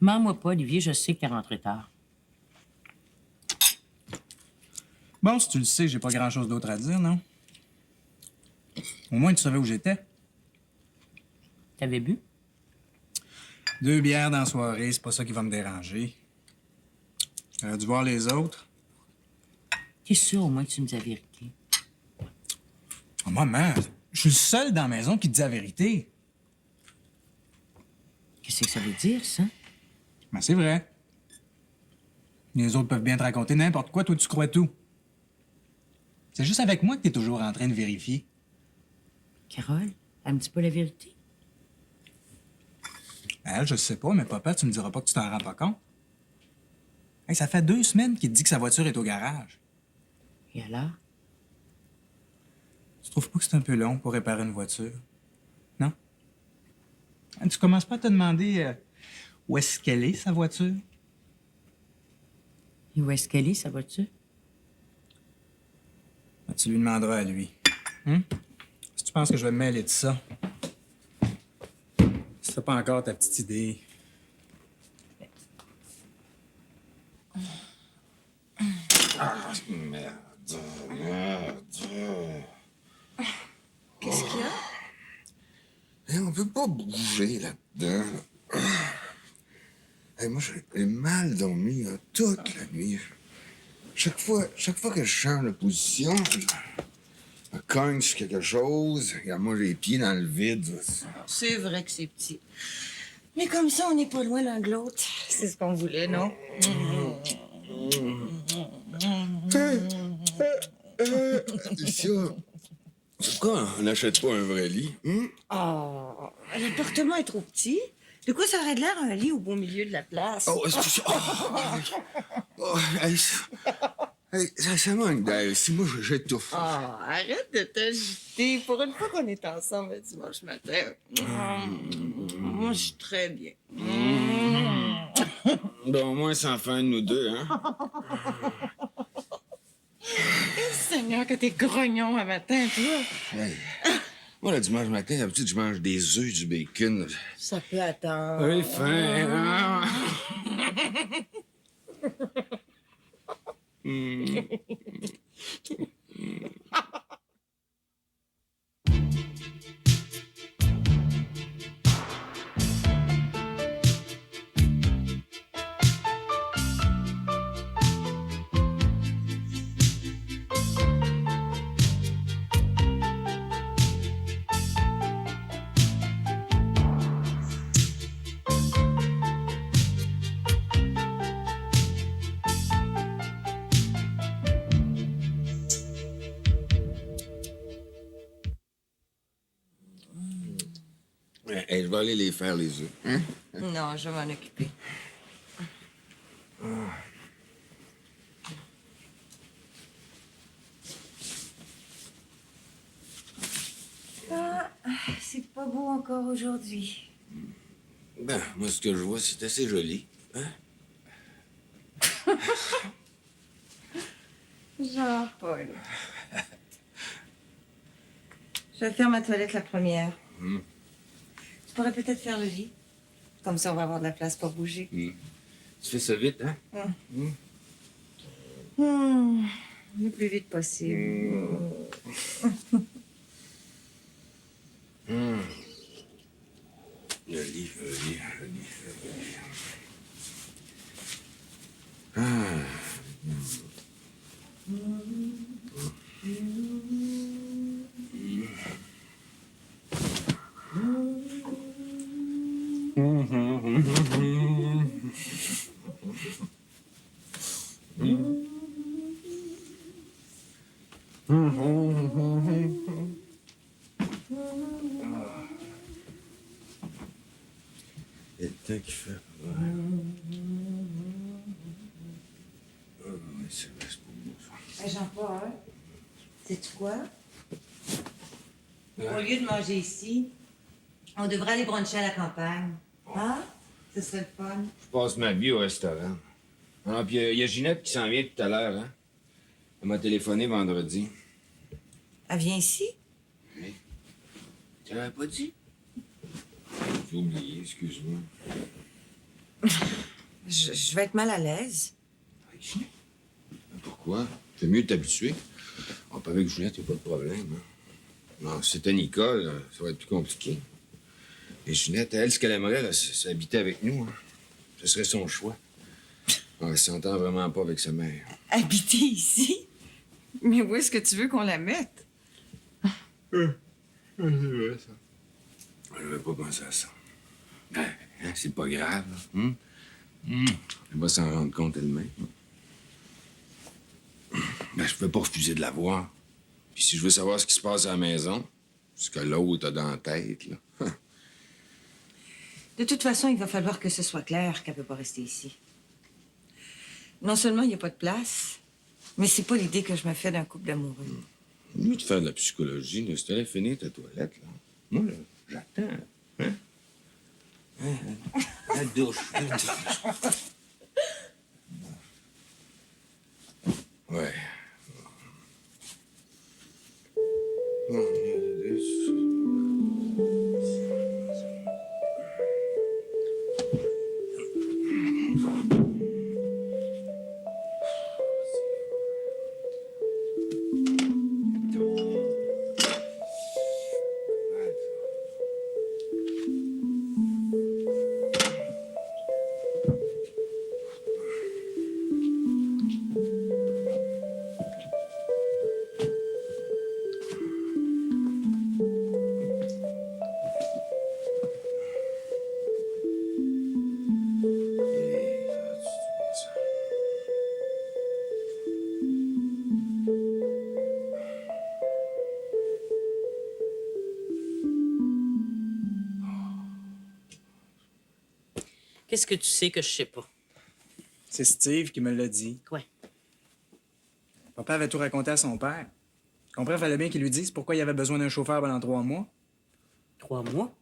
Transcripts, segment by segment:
Mens-moi pas, Olivier, je sais que t'es rentré tard. Bon, si tu le sais, j'ai pas grand-chose d'autre à dire, non? Au moins, tu savais où j'étais. T'avais bu? 2 bières dans la soirée, c'est pas ça qui va me déranger. T'aurais dû voir les autres. T'es sûr au moins que tu me dis la vérité? Oh, maman, je suis le seul dans la maison qui te dit la vérité. Qu'est-ce que ça veut dire, ça? Ben, c'est vrai. Les autres peuvent bien te raconter n'importe quoi, toi, tu crois tout. C'est juste avec moi que t'es toujours en train de vérifier. Carole, elle me dit pas la vérité? Elle, je sais pas, mais papa, tu me diras pas que tu t'en rends pas compte. Hey, ça fait 2 semaines qu'il te dit que sa voiture est au garage. Et alors? Tu trouves pas que c'est un peu long pour réparer une voiture? Non? Hein, tu commences pas à te demander où est-ce qu'elle est, sa voiture? Et où est-ce qu'elle est, sa voiture? Ben, tu lui demanderas à lui. Hein? Si tu penses que je vais me mêler de ça, si t'as pas encore ta petite idée. Merde. Qu'est-ce qu'il y a? Et on peut pas bouger là-dedans. Hey, moi, j'ai mal dormi toute la nuit. Chaque fois que je change de position, je me cogne sur quelque chose. Regarde, moi, j'ai les pieds dans le vide. C'est vrai que c'est petit. Mais comme ça, on n'est pas loin l'un de l'autre. C'est ce qu'on voulait, non? Ça, pourquoi on n'achète pas un vrai lit? Oh, l'appartement est trop petit. De quoi ça aurait de l'air un lit au beau milieu de la place? Oh, excuse hey, ça manque d'air. Si moi, j'étouffe. Oh, arrête de t'agiter. Pour une fois qu'on est ensemble le dimanche matin. Moi, je suis très bien. Bon, au moins, sans fin de nous deux, hein? Seigneur, que t'es grognon un matin, toi. Hey. Moi, le dimanche matin, d'habitude, je mange des œufs, du bacon. Ça peut attendre. Oui, fin, hein? Hey, je vais aller les faire, les œufs. Hein? Non, je vais m'en occuper. Ah, c'est pas beau encore aujourd'hui. Ben, moi, ce que je vois, c'est assez joli. Hein? Jean-Paul. Je vais faire ma toilette la première. Tu pourrais peut-être faire le lit. Comme ça, on va avoir de la place pour bouger. Tu fais ça vite, hein? Le plus vite possible. Le lit. Il y a le temps qu'il fait. Ouais. C'est vrai, c'est pour moi, ça. Hey, Jean-Paul, sais-tu quoi? Au lieu de manger ici, on devrait aller bruncher à la campagne. Hein? Ce serait le fun. Je passe ma vie au restaurant. Ah, puis il y a Ginette qui s'en vient tout à l'heure, hein? Elle m'a téléphoné vendredi. Elle vient ici? Oui. Tu l'avais pas dit? J'ai oublié, excuse-moi. Je vais être mal à l'aise. Pourquoi? C'est mieux de t'habituer. On peut avec Juliette, il n'y a pas de problème. Hein? Non, si c'était Nicole, ça va être plus compliqué. Et Ginette, elle, ce qu'elle aimerait, là, c'est habiter avec nous. Hein. Ce serait son choix. Ah, elle s'entend vraiment pas avec sa mère. Habiter ici? Mais où est-ce que tu veux qu'on la mette? C'est vrai, ça. Je n'avais pas pensé à ça. Ben, hein, c'est pas grave. Hein? Elle va s'en rendre compte elle-même. Ben, je peux pas refuser de la voir. Puis si je veux savoir ce qui se passe à la maison, ce que l'autre a dans la tête, là. De toute façon, il va falloir que ce soit clair qu'elle peut pas rester ici. Non seulement il n'y a pas de place, mais c'est pas l'idée que je me fais d'un couple d'amoureux. Mieux de faire de la psychologie, là. Si t'allais finir ta toilette, là. Moi, là, j'attends. Hein? La douche. Ouais. Bon, Qu'est-ce que tu sais que je sais pas? C'est Steve qui me l'a dit. Quoi? Papa avait tout raconté à son père. Tu comprends, il fallait bien qu'il lui dise pourquoi il avait besoin d'un chauffeur pendant 3 mois. 3 mois?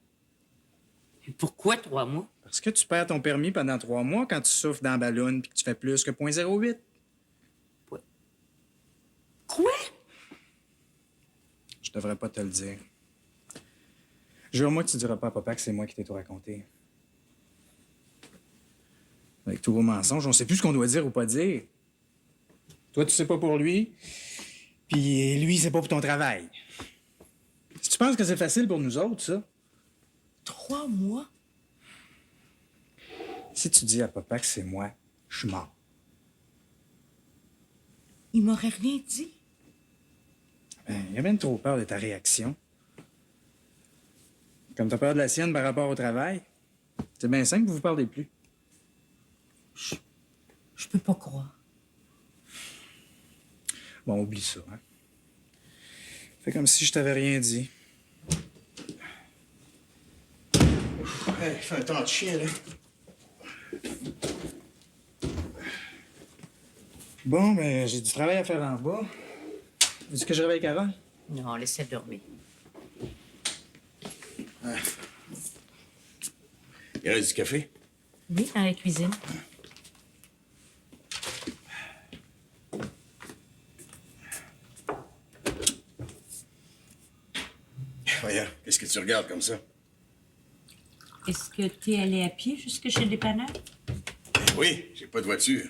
Et pourquoi 3 mois? Parce que tu perds ton permis pendant 3 mois quand tu souffles dans la ballonne puis que tu fais plus que 0.08. Quoi? Je devrais pas te le dire. Jure-moi que tu diras pas à papa que c'est moi qui t'ai tout raconté. Avec tous vos mensonges, on sait plus ce qu'on doit dire ou pas dire. Toi, tu sais pas pour lui, puis lui, c'est pas pour ton travail. Si tu penses que c'est facile pour nous autres, ça, 3 mois? si tu dis à papa que c'est moi, je suis mort. Il m'aurait rien dit. Ben, il a bien trop peur de ta réaction. Comme t'as peur de la sienne par rapport au travail, c'est bien simple, vous vous parlez plus. Je peux pas croire. Bon, oublie ça, hein. Fais comme si je t'avais rien dit. Hey, fais un temps de chien, là. Bon, ben, j'ai du travail à faire en bas. Veux-tu que je réveille Carole? Non, laisse-la dormir. Il reste du café? Oui, dans la cuisine. Voyons, qu'est-ce que tu regardes comme ça? Est-ce que t'es allé à pied jusque chez le dépanneur? Oui, j'ai pas de voiture.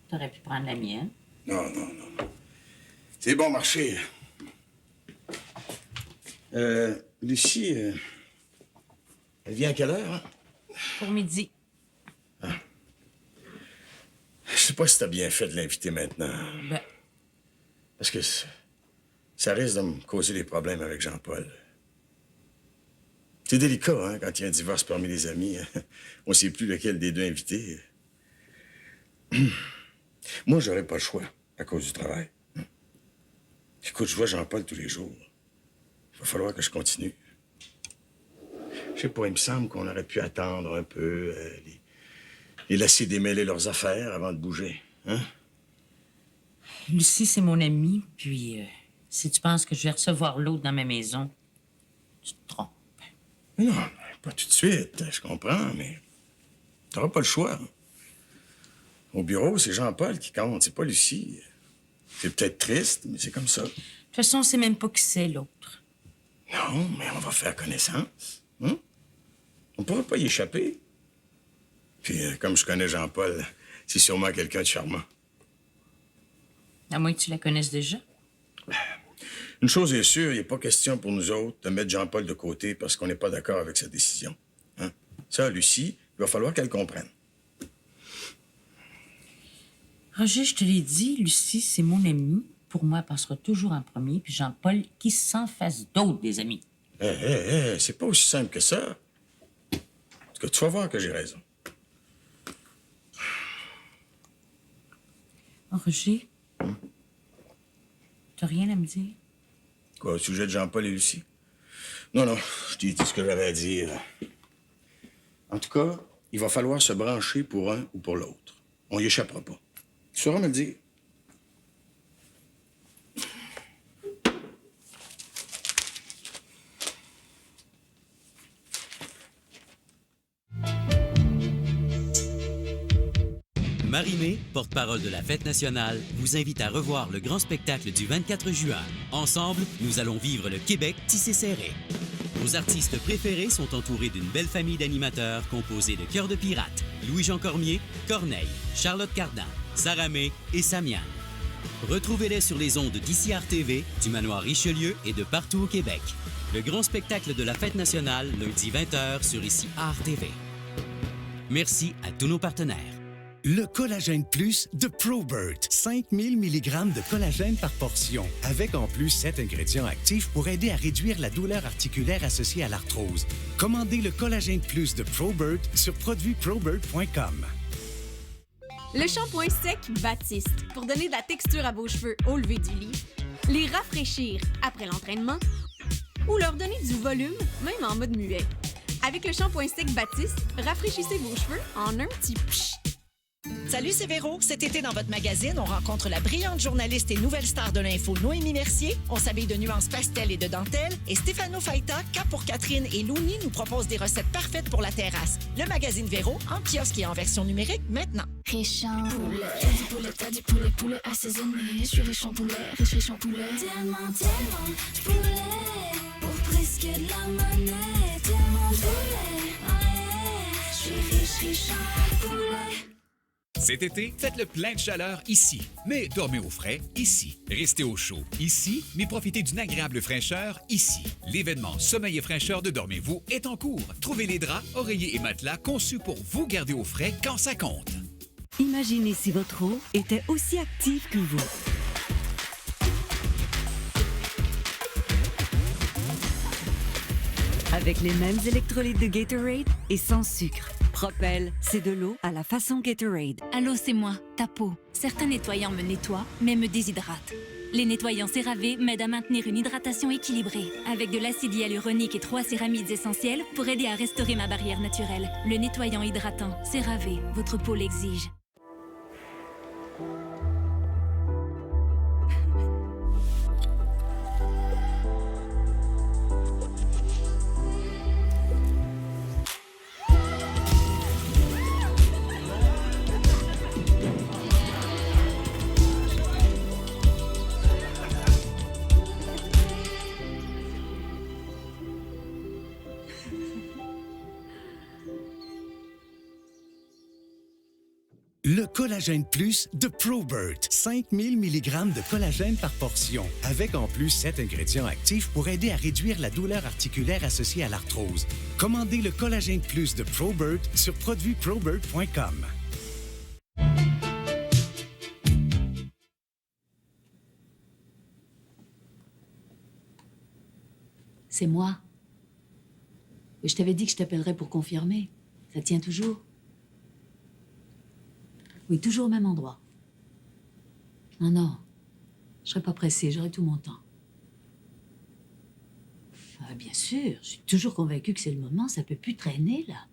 T'aurais pu prendre la mienne. Non. C'est bon marché. Lucie, elle vient à quelle heure, hein? Pour midi. Je sais pas si t'as bien fait de l'inviter maintenant. Ben, Parce que ça risque de me causer des problèmes avec Jean-Paul. C'est délicat, hein, quand il y a un divorce parmi les amis. On sait plus lequel des deux inviter. Moi, j'aurais pas le choix à cause du travail. Écoute, je vois Jean-Paul tous les jours. Il va falloir que je continue. Je sais pas, il me semble qu'on aurait pu attendre un peu, les laisser démêler leurs affaires avant de bouger, hein? Lucie, c'est mon amie, puis si tu penses que je vais recevoir l'autre dans ma maison, tu te trompes. Non, pas tout de suite, je comprends, mais t'auras pas le choix. Au bureau, c'est Jean-Paul qui compte, c'est pas Lucie. C'est peut-être triste, mais c'est comme ça. De toute façon, on sait même pas qui c'est, l'autre. Non, mais on va faire connaissance. Hein? On pourra pas y échapper. Puis, comme je connais Jean-Paul, c'est sûrement quelqu'un de charmant. À moins que tu la connaisses déjà. Une chose est sûre, il n'est pas question pour nous autres de mettre Jean-Paul de côté parce qu'on n'est pas d'accord avec sa décision. Hein? Ça, Lucie, il va falloir qu'elle comprenne. Roger, je te l'ai dit, Lucie, c'est mon amie. Pour moi, elle passera toujours en premier. Puis Jean-Paul, qui s'en fasse d'autres des amis. C'est pas aussi simple que ça. En tout cas, tu vas voir que j'ai raison. Oh, Roger, t'as rien à me dire? Quoi, au sujet de Jean-Paul et Lucie? Non, non, je t'ai dit ce que j'avais à dire. En tout cas, il va falloir se brancher pour un ou pour l'autre. On y échappera pas. Tu sauras me le dire. Marie-Mé, porte-parole de la Fête nationale, vous invite à revoir le grand spectacle du 24 juin. Ensemble, nous allons vivre le Québec tissé serré. Nos artistes préférés sont entourés d'une belle famille d'animateurs composée de Cœur de Pirate, Louis-Jean Cormier, Corneille, Charlotte Cardin, Sarah May et Samian. Retrouvez-les sur les ondes d'ICR TV, du Manoir Richelieu et de partout au Québec. Le grand spectacle de la Fête nationale, lundi 20h sur ICR TV. Merci à tous nos partenaires. Le Collagène Plus de ProBert. 5000 mg de collagène par portion. Avec en plus 7 ingrédients actifs pour aider à réduire la douleur articulaire associée à l'arthrose. Commandez le Collagène Plus de ProBert sur produitsprobert.com. Le shampoing sec Baptiste, pour donner de la texture à vos cheveux au lever du lit, les rafraîchir après l'entraînement ou leur donner du volume, même en mode muet. Avec le shampoing sec Baptiste, rafraîchissez vos cheveux en un petit psh. Salut, c'est Véro. Cet été, dans votre magazine, on rencontre la brillante journaliste et nouvelle star de l'info Noémie Mercier. On s'habille de nuances pastel et de dentelle. Et Stéphano Faita, Cap pour Catherine et Louni nous propose des recettes parfaites pour la terrasse. Le magazine Véro, en kiosque et en version numérique, maintenant. Riche en poulet, t'as du poulet, poulet assaisonné. Je suis riche en poulet, riche en poulet. Tellement de poulet, pour presque de la monnaie. Tellement de poulet, ouais. Je suis riche en poulet. Cet été, faites le plein de chaleur ici. Mais dormez au frais ici. Restez au chaud ici, mais profitez d'une agréable fraîcheur ici. L'événement Sommeil et fraîcheur de Dormez-vous est en cours. Trouvez les draps, oreillers et matelas conçus pour vous garder au frais quand ça compte. Imaginez si votre eau était aussi active que vous. Avec les mêmes électrolytes de Gatorade et sans sucre. Propel, c'est de l'eau à la façon Gatorade. Allô, c'est moi, ta peau. Certains nettoyants me nettoient, mais me déshydratent. Les nettoyants CeraVe m'aident à maintenir une hydratation équilibrée, avec de l'acide hyaluronique et 3 céramides essentielles pour aider à restaurer ma barrière naturelle. Le nettoyant hydratant CeraVe, votre peau l'exige. Le Collagène Plus de ProBert. 5000 mg de collagène par portion. Avec en plus 7 ingrédients actifs pour aider à réduire la douleur articulaire associée à l'arthrose. Commandez le Collagène Plus de ProBert sur produitsprobert.com. C'est moi. Je t'avais dit que je t'appellerais pour confirmer. Ça tient toujours? Oui, toujours au même endroit. Non, non. Je serais pas pressée, j'aurai tout mon temps. Ah, bien sûr, je suis toujours convaincue que c'est le moment, ça peut plus traîner, là.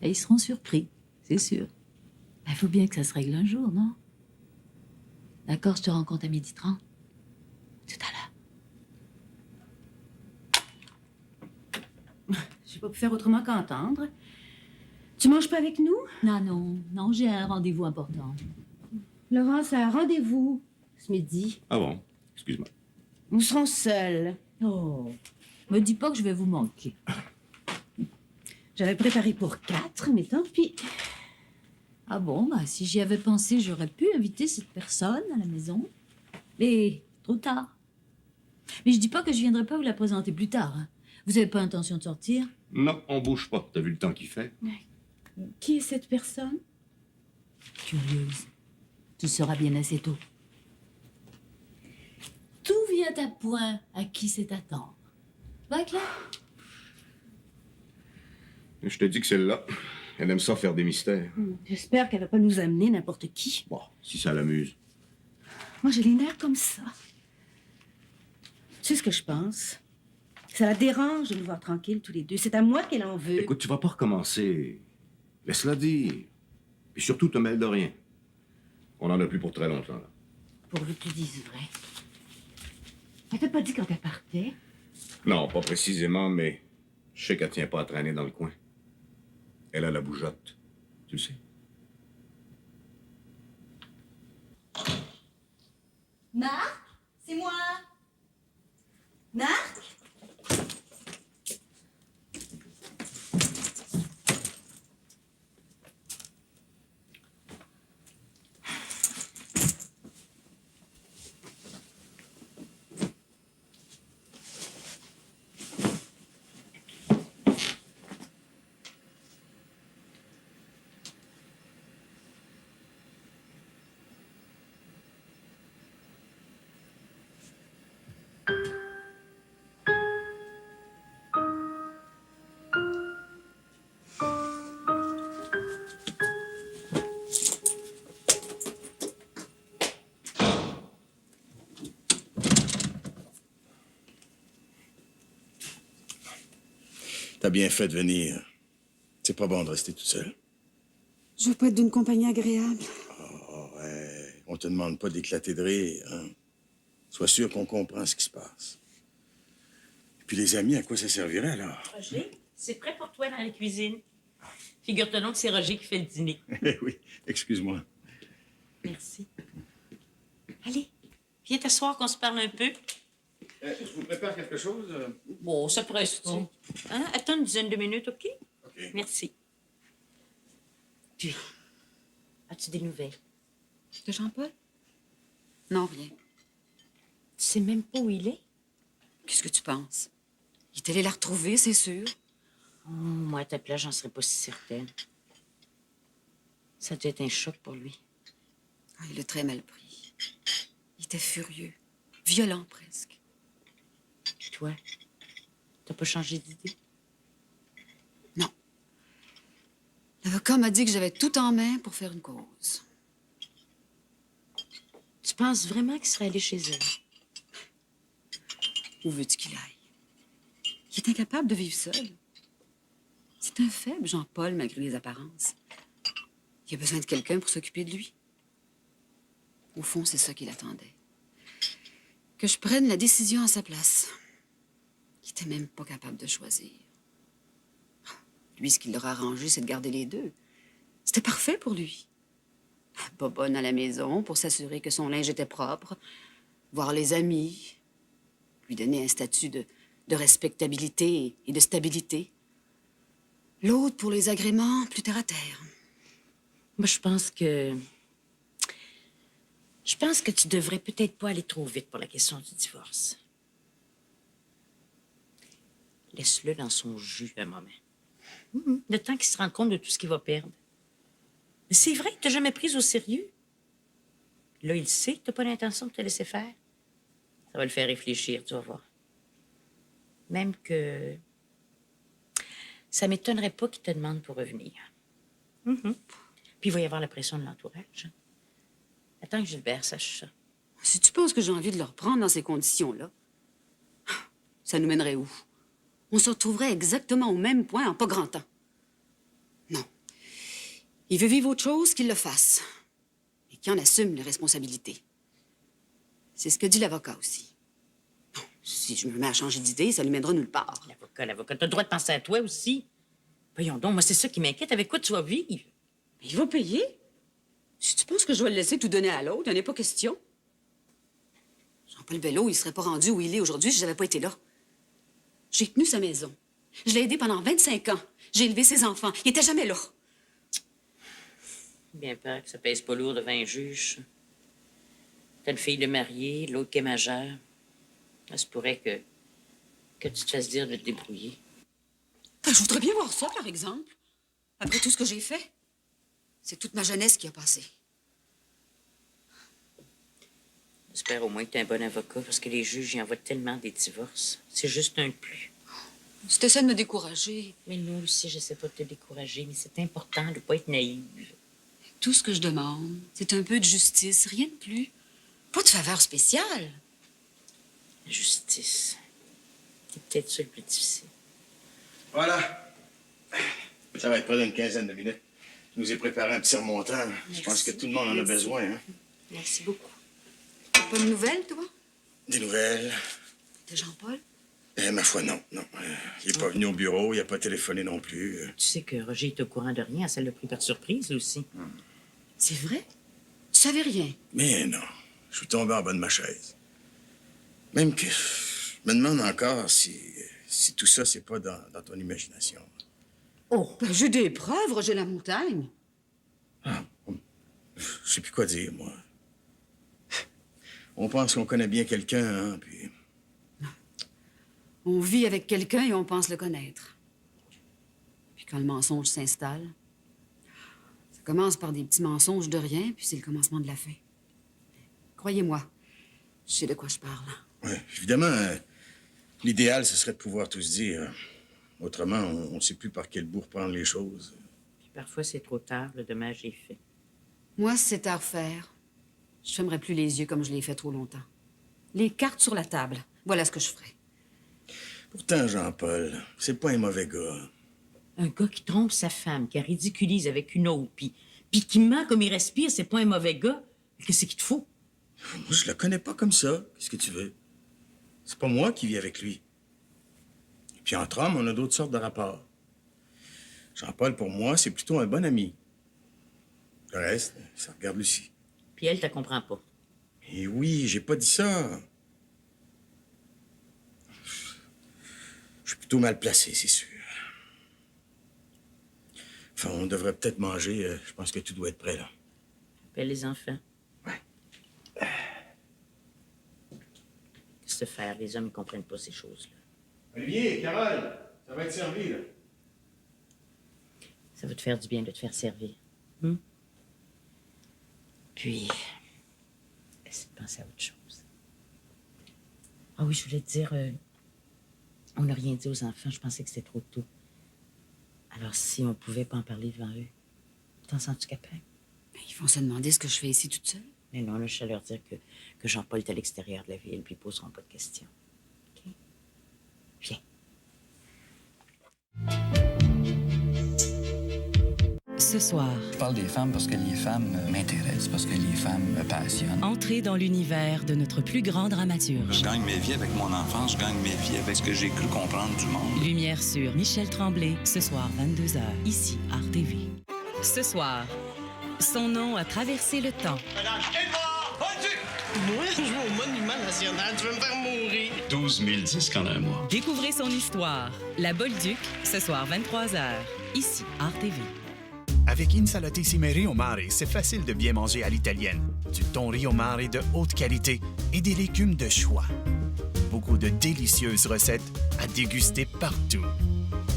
Et ils seront surpris, c'est sûr. Il faut bien que ça se règle un jour, non? D'accord, je te rencontre à 12h30. Tout à l'heure. J'ai pas pu faire autrement qu'entendre. Tu manges pas avec nous? Non, non, non, j'ai un rendez-vous important. Laurence a un rendez-vous ce midi. Ah bon? Excuse-moi. Nous serons seuls. Oh, me dis pas que je vais vous manquer. J'avais préparé pour 4, mais tant pis. Ah bon, bah, si j'y avais pensé, j'aurais pu inviter cette personne à la maison. Mais trop tard. Mais je dis pas que je viendrai pas vous la présenter plus tard. Hein. Vous avez pas intention de sortir? Non, on bouge pas. T'as vu le temps qu'il fait? Qui est cette personne? Curieuse. Tu sauras bien assez tôt. Tout vient à point à qui sait attendre. Va, Claire? Je te dis que celle-là, elle aime ça faire des mystères. J'espère qu'elle va pas nous amener n'importe qui. Bon, si ça l'amuse. Moi, j'ai les nerfs comme ça. Tu sais ce que je pense? Ça la dérange de nous voir tranquilles tous les deux. C'est à moi qu'elle en veut. Écoute, tu vas pas recommencer. Laisse-la dire. Et surtout, te mêle de rien. On en a plus pour très longtemps, là. Pourvu que tu dises vrai. Elle t'a pas dit quand elle partait? Non, pas précisément, mais je sais qu'elle tient pas à traîner dans le coin. Elle a la bougeotte. Tu le sais. Marc? C'est moi! Marc? T'as bien fait de venir. C'est pas bon de rester toute seule. Je veux pas être d'une compagnie agréable. Oh, ouais. On te demande pas d'éclater de rire, hein. Sois sûr qu'on comprend ce qui se passe. Et puis les amis, à quoi ça servirait, alors? Roger, c'est prêt pour toi dans la cuisine. Figure-toi donc que c'est Roger qui fait le dîner. Oui, excuse-moi. Merci. Allez, viens t'asseoir qu'on se parle un peu. Je vous prépare quelque chose? Bon, ça presse pas. Hein? Attends une dizaine de minutes, OK? OK. Merci. Puis, as-tu des nouvelles? De Jean-Paul? Non, rien. Tu sais même pas où il est? Qu'est-ce que tu penses? Il est allé la retrouver, c'est sûr. Oh, moi, à ta place, j'en serais pas si certaine. Ça a dû être un choc pour lui. Ah, il l'a très mal pris. Il était furieux. Violent, presque. Puis toi, t'as pas changé d'idée? Non. L'avocat m'a dit que j'avais tout en main pour faire une cause. Tu penses vraiment qu'il serait allé chez elle? Où veux-tu qu'il aille? Il est incapable de vivre seul. C'est un faible, Jean-Paul, malgré les apparences. Il a besoin de quelqu'un pour s'occuper de lui. Au fond, c'est ça qu'il attendait. Que je prenne la décision à sa place. Il était même pas capable de choisir. Lui, ce qui l'aurait arrangé, c'est de garder les deux. C'était parfait pour lui. Bobonne à la maison pour s'assurer que son linge était propre, voir les amis, lui donner un statut de respectabilité et de stabilité. L'autre pour les agréments plus terre à terre. Moi, je pense que tu devrais peut-être pas aller trop vite pour la question du divorce. Laisse-le dans son jus un moment. Le temps qu'il se rende compte de tout ce qu'il va perdre. Mais c'est vrai que t'as jamais pris au sérieux. Là, il sait que t'as pas l'intention de te laisser faire. Ça va le faire réfléchir, tu vas voir. Même que ça m'étonnerait pas qu'il te demande pour revenir. Puis il va y avoir la pression de l'entourage. Attends que Gilbert sache ça. Si tu penses que j'ai envie de le reprendre dans ces conditions-là, ça nous mènerait où? On se retrouverait exactement au même point en pas grand temps. Non. Il veut vivre autre chose, qu'il le fasse. Et qu'il en assume les responsabilités. C'est ce que dit l'avocat aussi. Non, si je me mets à changer d'idée, ça lui mènera nulle part. L'avocat, t'as le droit de penser à toi aussi. Voyons donc, moi, c'est ça qui m'inquiète. Avec quoi tu vas vivre? Mais il va payer. Si tu penses que je vais le laisser tout donner à l'autre, il n'y en a pas question. Jean-Paul Bello, il serait pas rendu où il est aujourd'hui si j'avais pas été là. J'ai tenu sa maison. Je l'ai aidé pendant 25 ans. J'ai élevé ses enfants. Il était jamais là. Bien peur que ça pèse pas lourd devant un juge. T'as une fille de mariée, l'autre qui est majeure. Ça se pourrait que tu te fasses dire de te débrouiller. Je voudrais bien voir ça, par exemple. Après tout ce que j'ai fait. C'est toute ma jeunesse qui a passé. J'espère au moins que t'es un bon avocat, parce que les juges y envoient tellement des divorces. C'est juste un de plus. Tu essaies de me décourager. Mais nous aussi, je sais pas de te décourager, mais c'est important de pas être naïve. Tout ce que je demande, c'est un peu de justice, rien de plus. Pas de faveur spéciale. La justice. C'est peut-être ça le plus difficile. Voilà. Ça va être près d'une quinzaine de minutes. Je nous ai préparé un petit remontant. Je pense que tout le monde en a besoin. Hein? Merci beaucoup. T'as pas de nouvelles, toi? Des nouvelles? De Jean-Paul? Ma foi, non. Il n'est pas venu au bureau, il n'a pas téléphoné non plus. Tu sais que Roger est au courant de rien, ça l'a pris par surprise, lui aussi. C'est vrai? Tu savais rien? Mais non, je suis tombé en bas de ma chaise. Même que je me demande encore si tout ça, c'est pas dans ton imagination. Oh, ben, j'ai des preuves, Roger Lamontagne. Je sais plus quoi dire, moi. On pense qu'on connaît bien quelqu'un, hein, puis... On vit avec quelqu'un et on pense le connaître. Puis quand le mensonge s'installe, ça commence par des petits mensonges de rien, puis c'est le commencement de la fin. Croyez-moi, je sais de quoi je parle. Oui, évidemment, l'idéal, ce serait de pouvoir tout se dire. Autrement, on ne sait plus par quel bout reprendre les choses. Puis parfois, c'est trop tard, le dommage est fait. Moi, si c'était à refaire, je fermerais plus les yeux comme je l'ai fait trop longtemps. Les cartes sur la table, voilà ce que je ferais. Pourtant, Jean-Paul, c'est pas un mauvais gars. Un gars qui trompe sa femme, qui la ridiculise avec une autre, puis qui ment comme il respire, c'est pas un mauvais gars. Qu'est-ce qu'il te faut? Moi, je le connais pas comme ça. Qu'est-ce que tu veux? C'est pas moi qui vis avec lui. Et puis entre hommes, on a d'autres sortes de rapports. Jean-Paul, pour moi, c'est plutôt un bon ami. Le reste, ça regarde Lucie. Puis elle, t'as comprends pas. Et oui, j'ai pas dit ça. Je suis plutôt mal placé, c'est sûr. Enfin, on devrait peut-être manger. Je pense que tout doit être prêt, là. Appelle les enfants. Ouais. Qu'est-ce que faire? Les hommes ne comprennent pas ces choses-là. Olivier, Carole, ça va être servi, là. Ça va te faire du bien de te faire servir. Puis, essaie de penser à autre chose. Ah oui, je voulais te dire, on n'a rien dit aux enfants. Je pensais que c'était trop tôt. Alors, si on pouvait pas en parler devant eux, t'en sens-tu capable? Ils vont se demander ce que je fais ici toute seule. Mais non, là, je vais leur dire que Jean-Paul est à l'extérieur de la ville, puis ils poseront pas de questions. OK? Viens. Ce soir, Je parle des femmes parce que les femmes m'intéressent, parce que les femmes me passionnent. entrez dans l'univers de notre plus grand dramaturge. Je gagne mes vies avec mon enfance, je gagne mes vies avec ce que j'ai cru comprendre du monde. Lumière sur Michel Tremblay, ce soir 22h, ici, Art TV. Ce soir, son nom a traversé le temps. Moi, je vais au Monument National, tu veux me faire mourir. 12 000 disques en un mois. Découvrez son histoire. La Bolduc, ce soir 23h, ici, Art TV. Avec Insalatissime Rio Mare, c'est facile de bien manger à l'italienne. Du thon Rio Mare de haute qualité et des légumes de choix. Beaucoup de délicieuses recettes à déguster partout.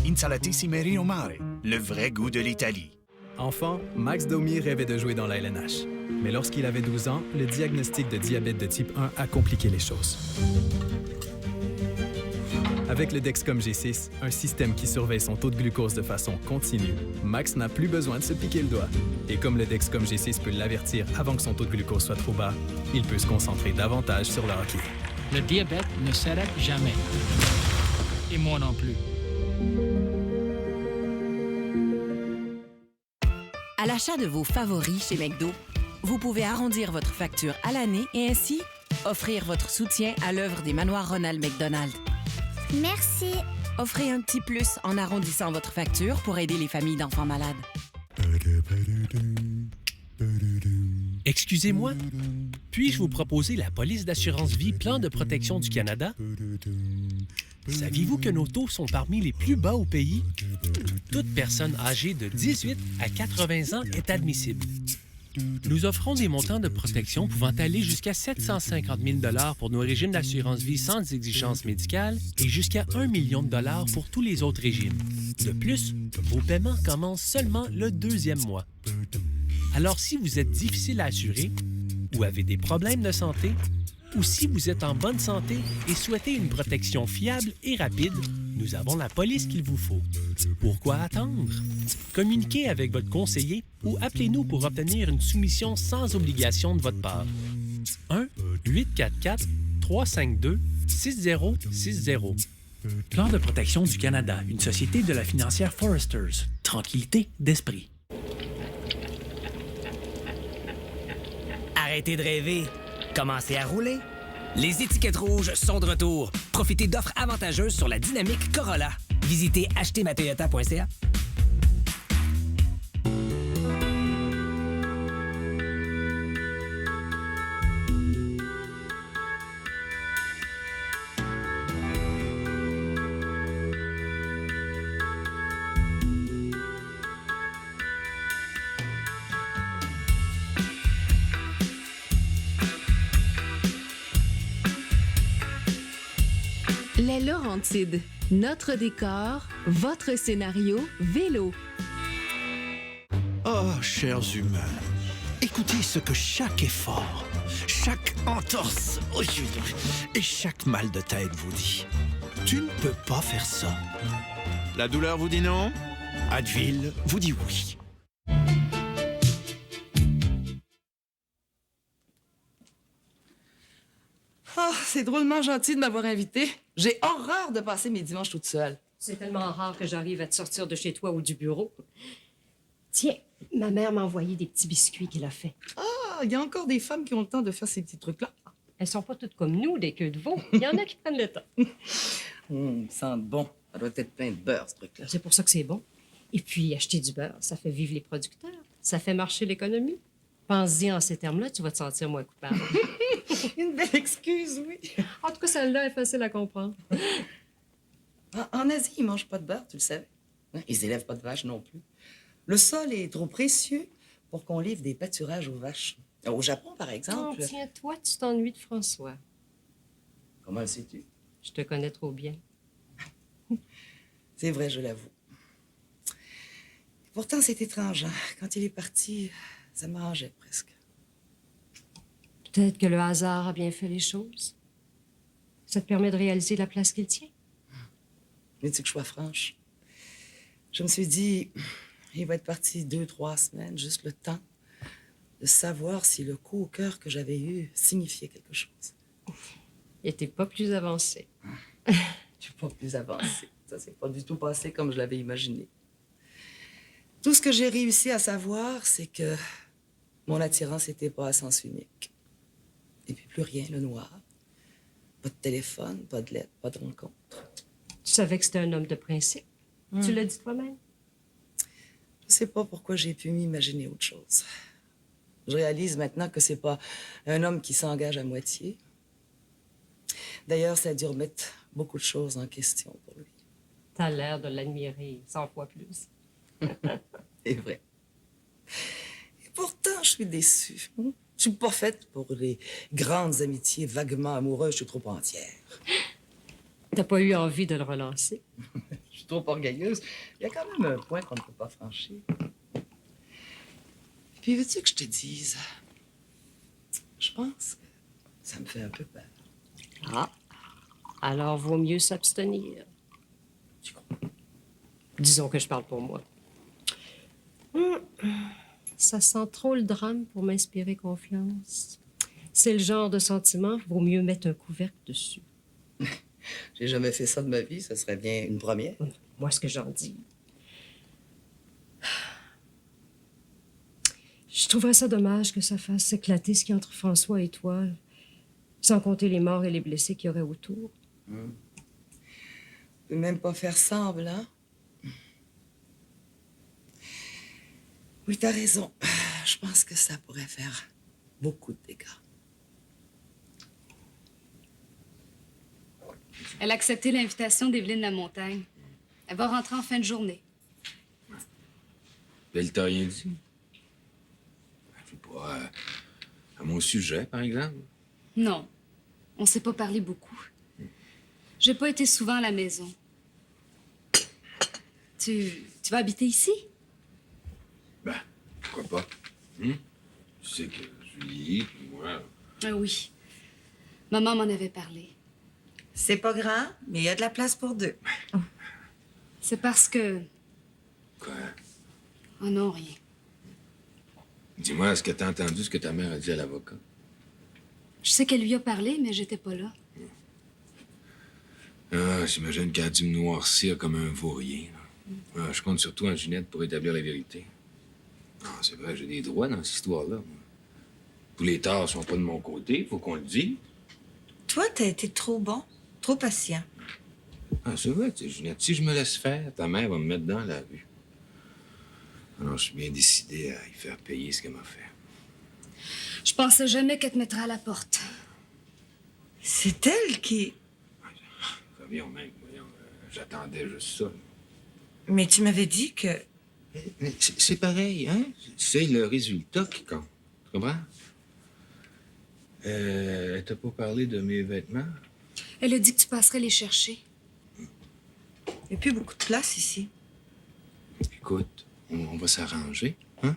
Insalatissime Rio Mare, le vrai goût de l'Italie. Enfant, Max Domi rêvait de jouer dans la LNH. Mais lorsqu'il avait 12 ans, le diagnostic de diabète de type 1 a compliqué les choses. Avec le Dexcom G6, un système qui surveille son taux de glucose de façon continue, Max n'a plus besoin de se piquer le doigt. Et comme le Dexcom G6 peut l'avertir avant que son taux de glucose soit trop bas, il peut se concentrer davantage sur le hockey. Le diabète ne s'arrête jamais. Et moi non plus. À l'achat de vos favoris chez McDo, vous pouvez arrondir votre facture à l'année et ainsi offrir votre soutien à l'œuvre des manoirs Ronald McDonald. Merci. Offrez un petit plus en arrondissant votre facture pour aider les familles d'enfants malades. Excusez-moi, puis-je vous proposer la police d'assurance vie Plan de protection du Canada? Saviez-vous que nos taux sont parmi les plus bas au pays? Toute personne âgée de 18 à 80 ans est admissible. Nous offrons des montants de protection pouvant aller jusqu'à 750 000 $ pour nos régimes d'assurance vie sans exigence médicale et jusqu'à 1 million de dollars pour tous les autres régimes. De plus, vos paiements commencent seulement le 2e mois. Alors, si vous êtes difficile à assurer ou avez des problèmes de santé, ou si vous êtes en bonne santé et souhaitez une protection fiable et rapide, nous avons la police qu'il vous faut. Pourquoi attendre? Communiquez avec votre conseiller ou appelez-nous pour obtenir une soumission sans obligation de votre part. 1-844-352-6060. Plan de protection du Canada, une société de la financière Foresters. Tranquillité d'esprit. Arrêtez de rêver. Commencez à rouler. Les étiquettes rouges sont de retour. Profitez d'offres avantageuses sur la dynamique Corolla. Visitez achetermatoyota.ca. Les Laurentides, notre décor, votre scénario, vélo. Oh, chers humains, écoutez ce que chaque effort, chaque entorse et chaque mal de tête vous dit. Tu ne peux pas faire ça. La douleur vous dit non? Advil vous dit oui. Oh, c'est drôlement gentil de m'avoir invité. J'ai horreur de passer mes dimanches toute seule. C'est tellement rare que j'arrive à te sortir de chez toi ou du bureau. Tiens, ma mère m'a envoyé des petits biscuits qu'elle a fait. Ah, il y a encore des femmes qui ont le temps de faire ces petits trucs-là. Elles sont pas toutes comme nous, des queues de veau. Il y en a qui prennent le temps. Ça sent bon. Ça doit être plein de beurre, ce truc-là. C'est pour ça que c'est bon. Et puis, acheter du beurre, ça fait vivre les producteurs. Ça fait marcher l'économie. Pense-y en ces termes-là, tu vas te sentir moins coupable. Une belle excuse, oui. En tout cas, celle-là est facile à comprendre. En Asie, ils mangent pas de beurre, tu le savais. Ils élèvent pas de vaches non plus. Le sol est trop précieux pour qu'on livre des pâturages aux vaches. Au Japon, par exemple... Oh, tiens, toi, tu t'ennuies de François. Comment le sais-tu? Je te connais trop bien. C'est vrai, je l'avoue. Pourtant, c'est étrange. Hein? Quand il est parti, ça m'arrangeait presque. Peut-être que le hasard a bien fait les choses. Ça te permet de réaliser la place qu'il tient. Mais tu sais que je sois franche. Je me suis dit, il va être parti 2-3 semaines, juste le temps de savoir si le coup au cœur que j'avais eu signifiait quelque chose. Il était pas plus avancé. Je suis pas plus avancé. Ça s'est pas du tout passé comme je l'avais imaginé. Tout ce que j'ai réussi à savoir, c'est que mon attirance n'était pas à sens unique. Et puis plus rien, le noir. Pas de téléphone, pas de lettre, pas de rencontre. Tu savais que c'était un homme de principe. Tu l'as dit toi-même. Je sais pas pourquoi j'ai pu m'imaginer autre chose. Je réalise maintenant que c'est pas un homme qui s'engage à moitié. D'ailleurs, ça a dû remettre beaucoup de choses en question pour lui. T'as l'air de l'admirer 100 fois plus. C'est vrai. Et pourtant, je suis déçue. Je suis pas faite pour les grandes amitiés vaguement amoureuses. Je suis trop entière. T'as pas eu envie de le relancer? Je suis trop orgueilleuse. Il y a quand même un point qu'on ne peut pas franchir. Puis veux-tu que je te dise? Je pense que ça me fait un peu peur. Ah, alors vaut mieux s'abstenir. Tu crois? Disons que je parle pour moi. Ça sent trop le drame pour m'inspirer confiance. C'est le genre de sentiment, vaut mieux mettre un couvercle dessus. J'ai jamais fait ça de ma vie, ça serait bien une première. Moi, ce que j'en dis. Je trouverais ça dommage que ça fasse éclater ce qui est entre François et toi, sans compter les morts et les blessés qu'il y aurait autour. Je peux même pas faire semblant. Oui, t'as raison. je pense que ça pourrait faire beaucoup de dégâts. Elle a accepté l'invitation d'Evelyne Lamontagne. Elle va rentrer en fin de journée. Elle t'a rien dit? Je sais pas, à mon sujet, par exemple? Non, on s'est pas parlé beaucoup. J'ai pas été souvent à la maison. Tu vas habiter ici? Ben, pourquoi pas? Tu sais que Julie, puis moi... Ah oui. Maman m'en avait parlé. C'est pas grand, mais il y a de la place pour deux. C'est parce que... Quoi? Oh non, rien. Dis-moi, est-ce que t'as entendu ce que ta mère a dit à l'avocat? Je sais qu'elle lui a parlé, mais j'étais pas là. Ah, j'imagine qu'elle a dû me noircir comme un vaurien. Ah, je compte sur toi, Ginette, pour établir la vérité. Ah, c'est vrai, j'ai des droits dans cette histoire-là. Moi. Tous les torts sont pas de mon côté, faut qu'on le dise. Toi, t'as été trop bon, trop patient. Ah, c'est vrai, tu sais, Ginette, si je me laisse faire, ta mère va me mettre dans la rue. Alors, je suis bien décidé à y faire payer ce qu'elle m'a fait. Je pensais jamais qu'elle te mettrait à la porte. C'est elle qui... Voyons, mec, voyons, j'attendais juste ça. Mais tu m'avais dit que... Mais c'est pareil, hein? C'est le résultat qui compte. Tu comprends? Elle t'a pas parlé de mes vêtements? Elle a dit que tu passerais les chercher. Il n'y a plus beaucoup de place ici. Écoute, on va s'arranger, hein?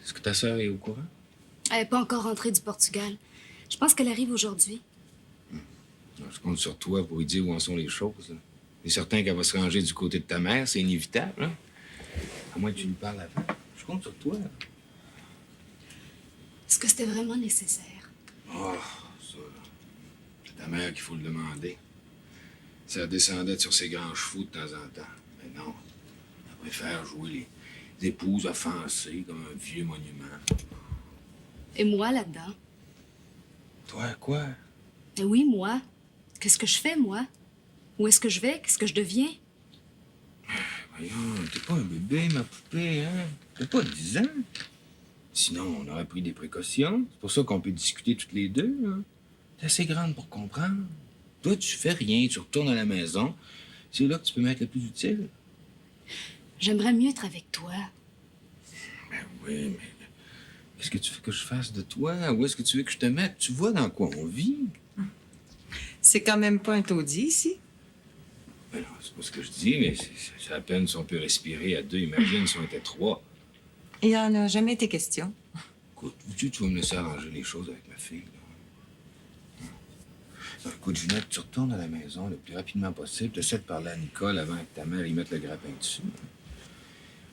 Est-ce que ta sœur est au courant? Elle n'est pas encore rentrée du Portugal. Je pense qu'elle arrive aujourd'hui. Je compte sur toi pour lui dire où en sont les choses. Là. C'est certain qu'elle va se ranger du côté de ta mère, c'est inévitable. Hein? À moins que tu lui parles avant. Je compte sur toi. Est-ce que c'était vraiment nécessaire? Oh, ça, là. C'est ta mère qu'il faut le demander. Ça descendait sur ses grands chevaux de temps en temps. Mais non, elle préfère jouer les épouses offensées comme un vieux monument. Et moi, là-dedans? Toi, quoi? Eh oui, moi. Qu'est-ce que je fais, moi? Où est-ce que je vais? Qu'est-ce que je deviens? Voyons, t'es pas un bébé, ma poupée, hein? T'as pas 10 ans. Sinon, on aurait pris des précautions. C'est pour ça qu'on peut discuter toutes les deux, hein? T'es assez grande pour comprendre. Toi, tu fais rien, tu retournes à la maison. C'est là que tu peux m'être le plus utile. J'aimerais mieux être avec toi. Ben oui, mais qu'est-ce que tu veux que je fasse de toi? Où est-ce que tu veux que je te mette? Tu vois dans quoi on vit? C'est quand même pas un taudis ici. Ben non, c'est pas ce que je dis, mais c'est à peine si on peut respirer à deux. Imagine si on était trois. Il y en a jamais été question. Écoute, tu vas me laisser arranger les choses avec ma fille. Là. Non, écoute, Ginette, tu retournes à la maison le plus rapidement possible. Tu essaies de parler à Nicole avant que ta mère y mette le grappin dessus.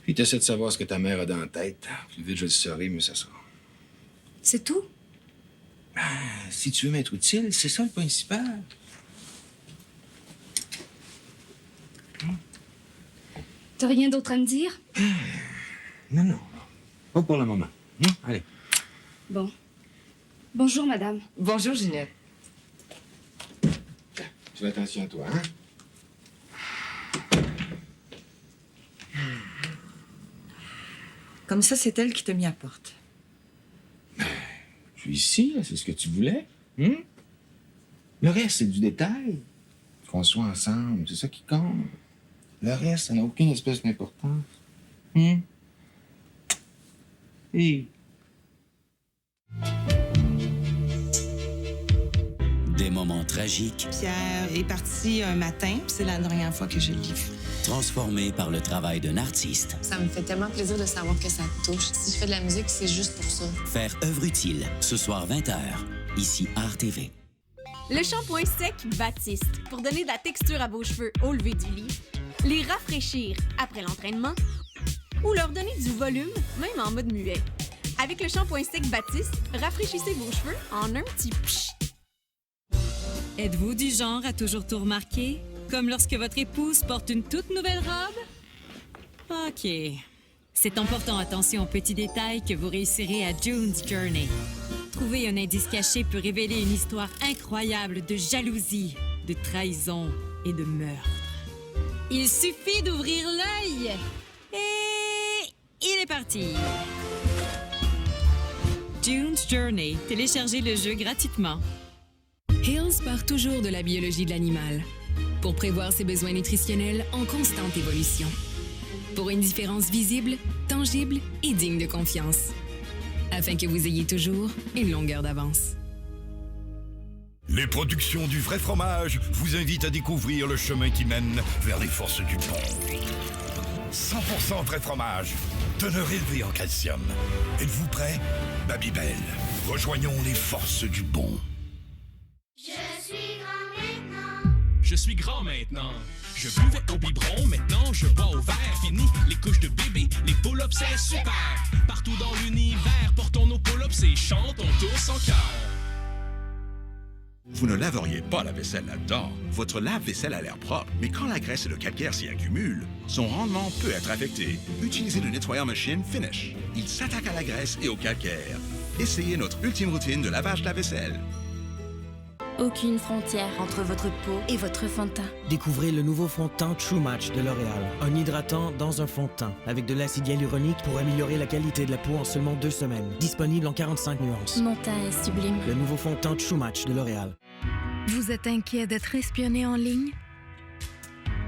Puis tu essaies de savoir ce que ta mère a dans la tête. Plus vite je le saurai, mieux ça sera. C'est tout? Si tu veux m'être utile, c'est ça le principal. T'as rien d'autre à me dire? Non. Pas pour le moment. Allez. Bon. Bonjour, madame. Bonjour, Ginette. Tu fais attention à toi, hein? Comme ça, c'est elle qui t'a mis à porte. Je suis ici, là, c'est ce que tu voulais. Le reste, c'est du détail. Qu'on soit ensemble, c'est ça qui compte. Le reste, ça n'a aucune espèce d'importance. Hey. Des moments tragiques. Pierre est parti un matin, puis c'est la dernière fois que je l'ai vu. Transformés par le travail d'un artiste. Ça me fait tellement plaisir de savoir que ça te touche. Si je fais de la musique, c'est juste pour ça. Faire œuvre utile, ce soir 20h, ici RTV. Le shampoing sec Baptiste, pour donner de la texture à vos cheveux au lever du lit, les rafraîchir après l'entraînement ou leur donner du volume, même en mode muet. Avec le shampoing sec Baptiste, rafraîchissez vos cheveux en un petit psh. Êtes-vous du genre à toujours tout remarquer? Comme lorsque votre épouse porte une toute nouvelle robe? OK. C'est en portant attention aux petits détails que vous réussirez à June's Journey. Trouver un indice caché peut révéler une histoire incroyable de jalousie, de trahison et de meurtre. Il suffit d'ouvrir l'œil et il est parti! June's Journey. Téléchargez le jeu gratuitement. Hills part toujours de la biologie de l'animal pour prévoir ses besoins nutritionnels en constante évolution. Pour une différence visible, tangible et digne de confiance. Afin que vous ayez toujours une longueur d'avance. Les productions du Vrai Fromage vous invitent à découvrir le chemin qui mène vers les forces du bon. 100% Vrai Fromage, teneur élevée en calcium. Êtes-vous prêts? Babybel, rejoignons les forces du bon. Je suis grand maintenant. Je buvais au biberon, maintenant je bois au verre. Fini les couches de bébé, les pull-ups c'est super. Partout dans l'univers, portons nos pull-ups et chantons tous en chœur. Vous ne laveriez pas la vaisselle là-dedans. Votre lave-vaisselle a l'air propre, mais quand la graisse et le calcaire s'y accumulent, son rendement peut être affecté. Utilisez le nettoyeur machine Finish. Il s'attaque à la graisse et au calcaire. Essayez notre ultime routine de lavage de la vaisselle. Aucune frontière entre votre peau et votre fond de teint. Découvrez le nouveau fond de teint True Match de L'Oréal. Un hydratant dans un fond de teint, avec de l'acide hyaluronique pour améliorer la qualité de la peau en seulement 2 semaines. Disponible en 45 nuances. Mon teint est sublime. Le nouveau fond de teint True Match de L'Oréal. Vous êtes inquiet d'être espionné en ligne?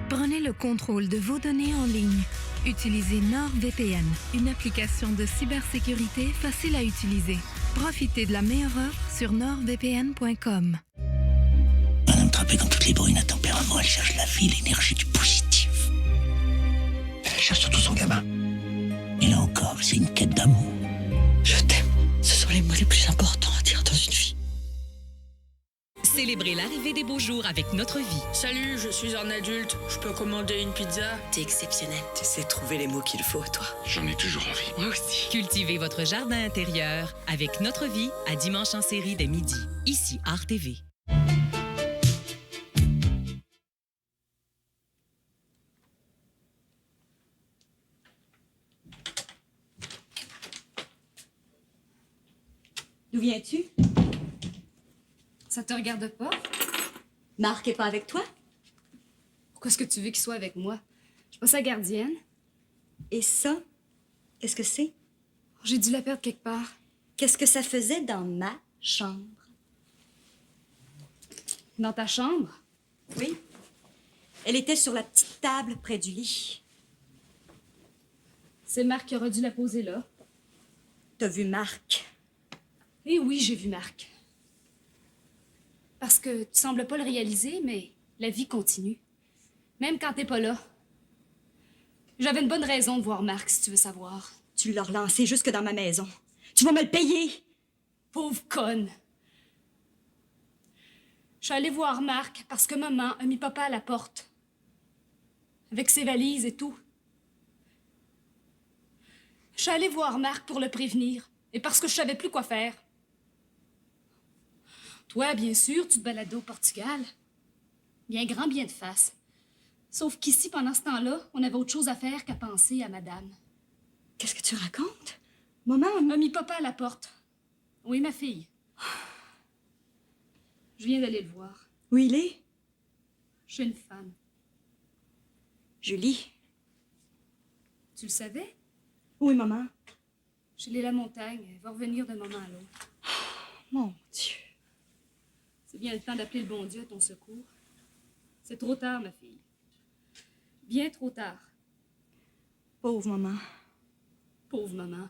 Prenez le contrôle de vos données en ligne. Utilisez NordVPN, une application de cybersécurité facile à utiliser. Profitez de la meilleure offre sur nordvpn.com. Madame Trappé, comme toutes les bourrines à tempérament, elle cherche la vie, l'énergie du positif. Elle cherche surtout son gamin. Et là encore, c'est une quête d'amour. Je t'aime. Ce sont les mots les plus importants à dire dans une vie. Célébrez l'arrivée des beaux jours avec Notre Vie. Salut, je suis un adulte. Je peux commander une pizza? T'es exceptionnel. Tu sais trouver les mots qu'il faut, toi. J'en ai toujours envie. Moi aussi. Cultivez votre jardin intérieur avec Notre Vie à dimanche en série dès midi. Ici, Art TV. D'où viens-tu? Ça te regarde pas? Marc est pas avec toi? Pourquoi est-ce que tu veux qu'il soit avec moi? Je suis pas sa gardienne. Et ça, qu'est-ce que c'est? J'ai dû la perdre quelque part. Qu'est-ce que ça faisait dans ma chambre? Dans ta chambre? Oui. Elle était sur la petite table près du lit. C'est Marc qui aura dû la poser là. T'as vu Marc? Eh oui, j'ai vu Marc. Parce que tu sembles pas le réaliser, mais la vie continue. Même quand t'es pas là. J'avais une bonne raison de voir Marc, si tu veux savoir. Tu l'as relancé jusque dans ma maison. Tu vas me le payer! Pauvre conne! Je suis allée voir Marc parce que maman a mis papa à la porte. Avec ses valises et tout. Je suis allée voir Marc pour le prévenir. Et parce que je savais plus quoi faire. Toi, bien sûr, tu te baladais au Portugal. Bien grand, bien de face. Sauf qu'ici, pendant ce temps-là, on avait autre chose à faire qu'à penser à madame. Qu'est-ce que tu racontes? Maman m'a mis papa à la porte. Oui, ma fille. Je viens d'aller le voir. Où il est? Chez une femme. Julie. Tu le savais? Oui, maman. Chez les La Montagne. Elle va revenir d'un moment à l'autre. Mon Dieu. C'est bien le temps d'appeler le bon Dieu à ton secours. C'est trop tard, ma fille. Bien trop tard. Pauvre maman. Pauvre maman.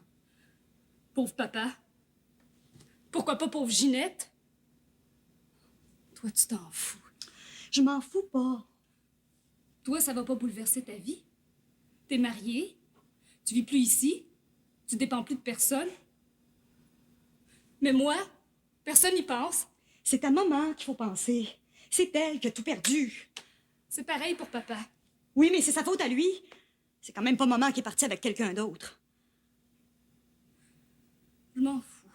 Pauvre papa. Pourquoi pas pauvre Ginette? Toi, tu t'en fous. Je m'en fous pas. Toi, ça va pas bouleverser ta vie. T'es mariée. Tu vis plus ici. Tu dépends plus de personne. Mais moi, personne n'y pense. C'est à maman qu'il faut penser. C'est elle qui a tout perdu. C'est pareil pour papa. Oui, mais c'est sa faute à lui. C'est quand même pas maman qui est partie avec quelqu'un d'autre. Je m'en fous.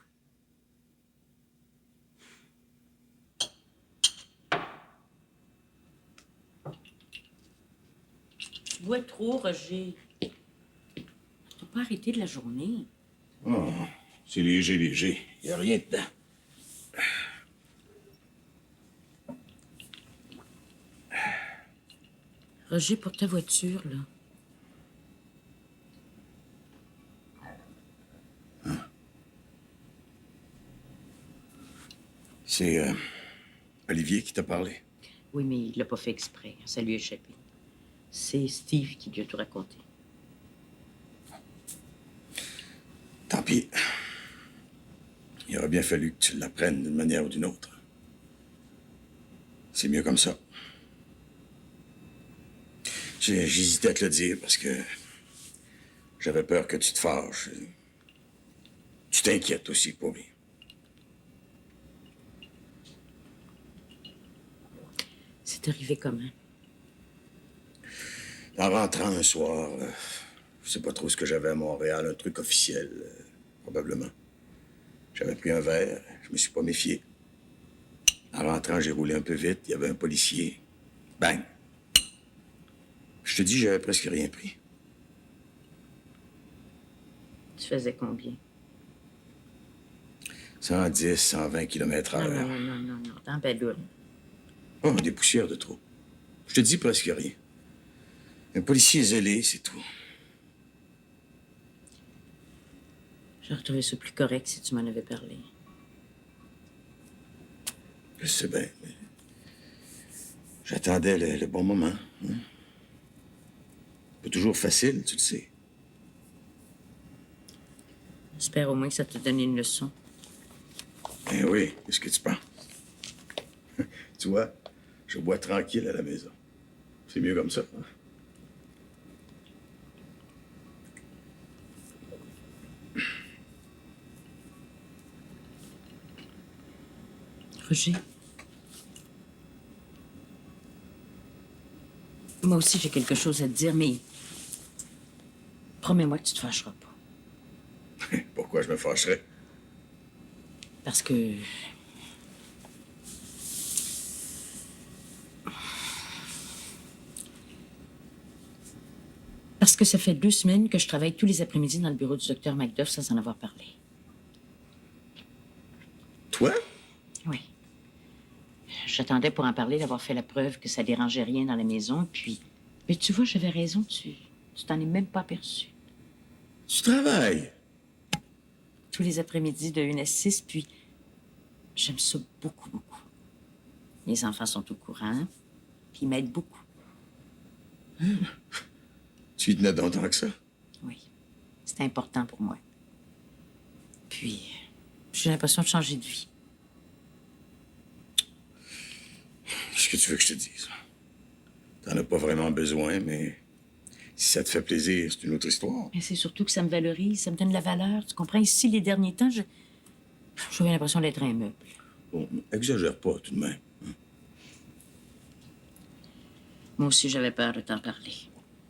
Tu bois trop, Roger. T'as pas arrêté de la journée. Oh, c'est léger, léger. Y a rien dedans. Roger, pour ta voiture, là. C'est Olivier qui t'a parlé. Oui, mais il l'a pas fait exprès. Ça lui a échappé. C'est Steve qui lui a tout raconté. Tant pis. Il aurait bien fallu que tu l'apprennes d'une manière ou d'une autre. C'est mieux comme ça. J'hésitais à te le dire parce que j'avais peur que tu te fâches. Tu t'inquiètes aussi pour lui. C'est arrivé comment? En rentrant un soir, je sais pas trop ce que j'avais à Montréal, un truc officiel, probablement. J'avais pris un verre, je me suis pas méfié. En rentrant, j'ai roulé un peu vite, il y avait un policier. Bang! Je te dis, j'avais presque rien pris. Tu faisais combien? 110, 120 km/h. Non, dans Badoune. Oh, des poussières de trop. Je te dis presque rien. Un policier zélé, c'est tout. J'aurais trouvé ça plus correct si tu m'en avais parlé. Je sais bien, mais j'attendais le bon moment. Hein? Pas toujours facile, tu le sais. J'espère au moins que ça t'a donné une leçon. Eh oui, qu'est-ce que tu penses? Tu vois, je bois tranquille à la maison. C'est mieux comme ça. Hein? Roger? Moi aussi, j'ai quelque chose à te dire, mais promets-moi que tu te fâcheras pas. Pourquoi je me fâcherais? Parce que... Parce que ça fait 2 semaines que je travaille tous les après-midi dans le bureau du docteur Macduff sans en avoir parlé. Toi? Oui. J'attendais pour en parler, d'avoir fait la preuve que ça dérangeait rien dans la maison, puis... Mais tu vois, j'avais raison, tu t'en es même pas aperçu. Tu travailles? Tous les après-midi de 1 à 6, puis j'aime ça beaucoup, beaucoup. Les enfants sont au courant, puis ils m'aident beaucoup. Tu y tenais donc tant que ça? Oui, c'est important pour moi. Puis, j'ai l'impression de changer de vie. Qu'est-ce que tu veux que je te dise? T'en as pas vraiment besoin, mais si ça te fait plaisir, c'est une autre histoire. Mais c'est surtout que ça me valorise, ça me donne de la valeur. Tu comprends? Ici, les derniers temps, j'avais l'impression d'être un meuble. Bon, exagère pas, tout de même. Hein? Moi aussi, j'avais peur de t'en parler.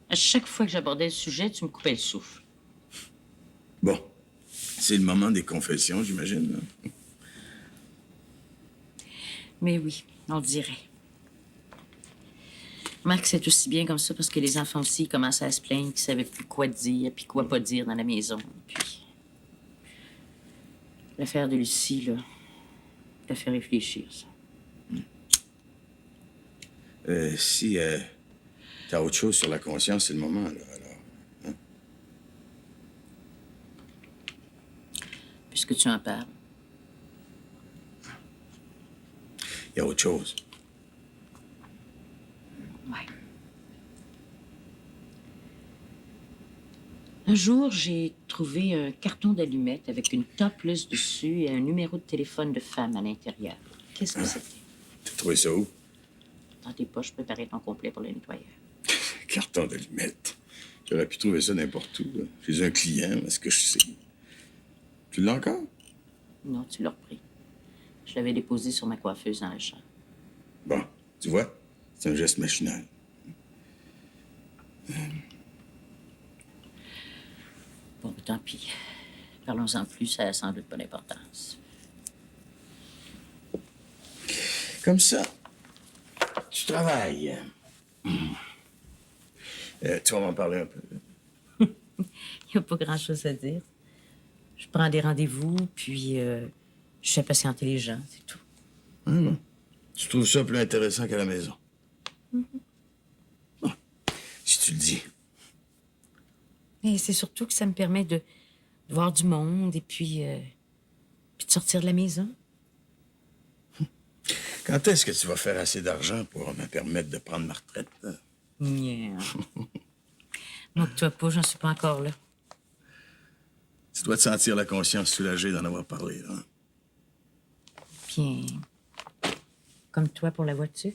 À chaque fois que j'abordais le sujet, tu me coupais le souffle. Bon, c'est le moment des confessions, j'imagine. Hein? Mais oui, on le dirait. Marc, c'est aussi bien comme ça parce que les enfants aussi commençaient à se plaindre qu'ils savaient plus quoi dire puis quoi pas dire dans la maison. Puis l'affaire de Lucie, là, t'a fait réfléchir, ça. Si t'as autre chose sur la conscience, c'est le moment, là, alors. Hein? Puisque tu en parles. Il y a autre chose. Ouais. Un jour, j'ai trouvé un carton d'allumettes avec une topless dessus et un numéro de téléphone de femme à l'intérieur. Qu'est-ce que c'était? T'as trouvé ça où? Dans tes poches, préparer ton complet pour le nettoyeur. Carton d'allumettes. J'aurais pu trouver ça n'importe où. Là. Chez un client, est-ce que je sais? Tu l'as encore? Non, tu l'as repris. Je l'avais déposé sur ma coiffeuse dans la chambre. Bon, tu vois, c'est un geste machinal. Bon, tant pis. Parlons-en plus, ça a sans doute pas d'importance. Comme ça, tu travailles. Tu vas m'en parler un peu. Il n'y a pas grand-chose à dire. Je prends des rendez-vous, puis je fais patienter les gens, c'est tout. Tu trouves ça plus intéressant qu'à la maison? Bon, si tu le dis. Et c'est surtout que ça me permet de voir du monde et puis de sortir de la maison. Quand est-ce que tu vas faire assez d'argent pour me permettre de prendre ma retraite? Yeah. Moque-toi pas, j'en suis pas encore là. Tu dois te sentir la conscience soulagée d'en avoir parlé, là. Bien. Comme toi pour la voiture.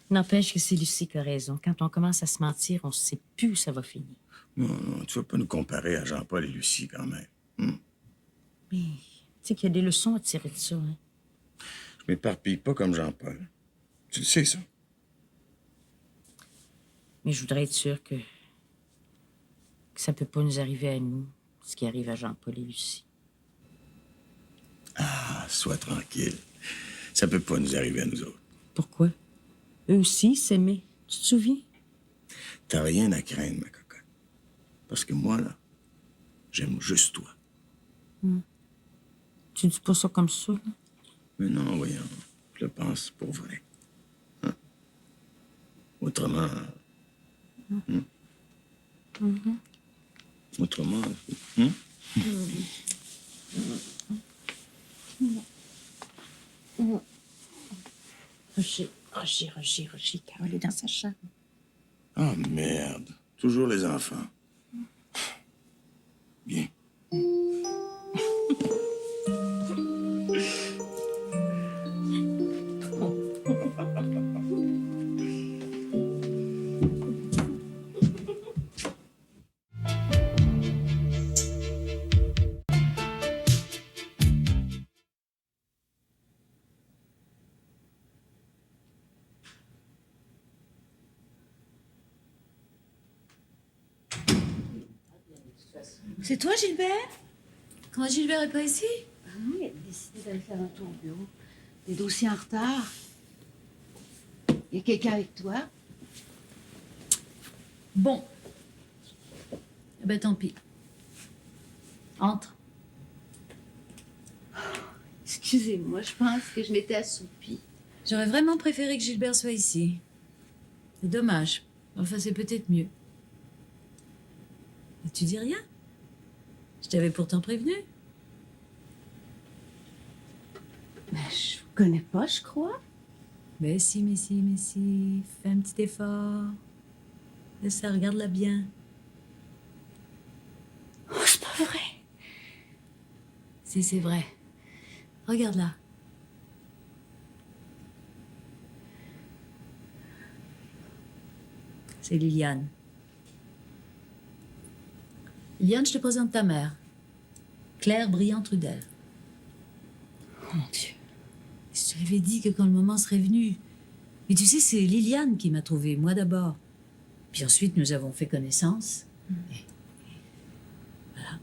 N'empêche que c'est Lucie qui a raison. Quand on commence à se mentir, on sait plus où ça va finir. Non, tu vas pas nous comparer à Jean-Paul et Lucie, quand même. Mais, tu sais qu'il y a des leçons à tirer de ça, hein. Je m'éparpille pas comme Jean-Paul. Tu le sais, ça. Mais je voudrais être sûre que ça peut pas nous arriver à nous, ce qui arrive à Jean-Paul et Lucie. Ah, sois tranquille. Ça peut pas nous arriver à nous autres. Pourquoi? Eux aussi s'aimaient. Tu te souviens? T'as rien à craindre, ma cocotte. Parce que moi, là, j'aime juste toi. Tu dis pas ça comme ça, là? Mais non, voyons. Je le pense pour vrai. Hein? Autrement... Autrement... Roger, Carole est dans sa chambre. Ah, merde. Toujours les enfants. Bien. C'est toi, Gilbert? Comment Gilbert est pas ici? Ah non, il a décidé d'aller faire un tour au bureau. Des dossiers en retard. Il y a quelqu'un avec toi? Bon. Eh ben, tant pis. Entre. Excusez-moi, je pense que je m'étais assoupie. J'aurais vraiment préféré que Gilbert soit ici. C'est dommage. Enfin, c'est peut-être mieux. Et tu dis rien? Je t'avais pourtant prévenu. Mais je vous connais pas, je crois. Mais si. Fais un petit effort. Laisse ça, regarde-la bien. Oh, c'est pas vrai. Si, c'est vrai. Regarde-la. C'est Liliane. Liliane, je te présente ta mère. Claire Briand-Trudel. Oh, mon Dieu. Je t'avais dit que quand le moment serait venu. Mais tu sais, c'est Liliane qui m'a trouvée, moi d'abord. Puis ensuite, nous avons fait connaissance. Et voilà.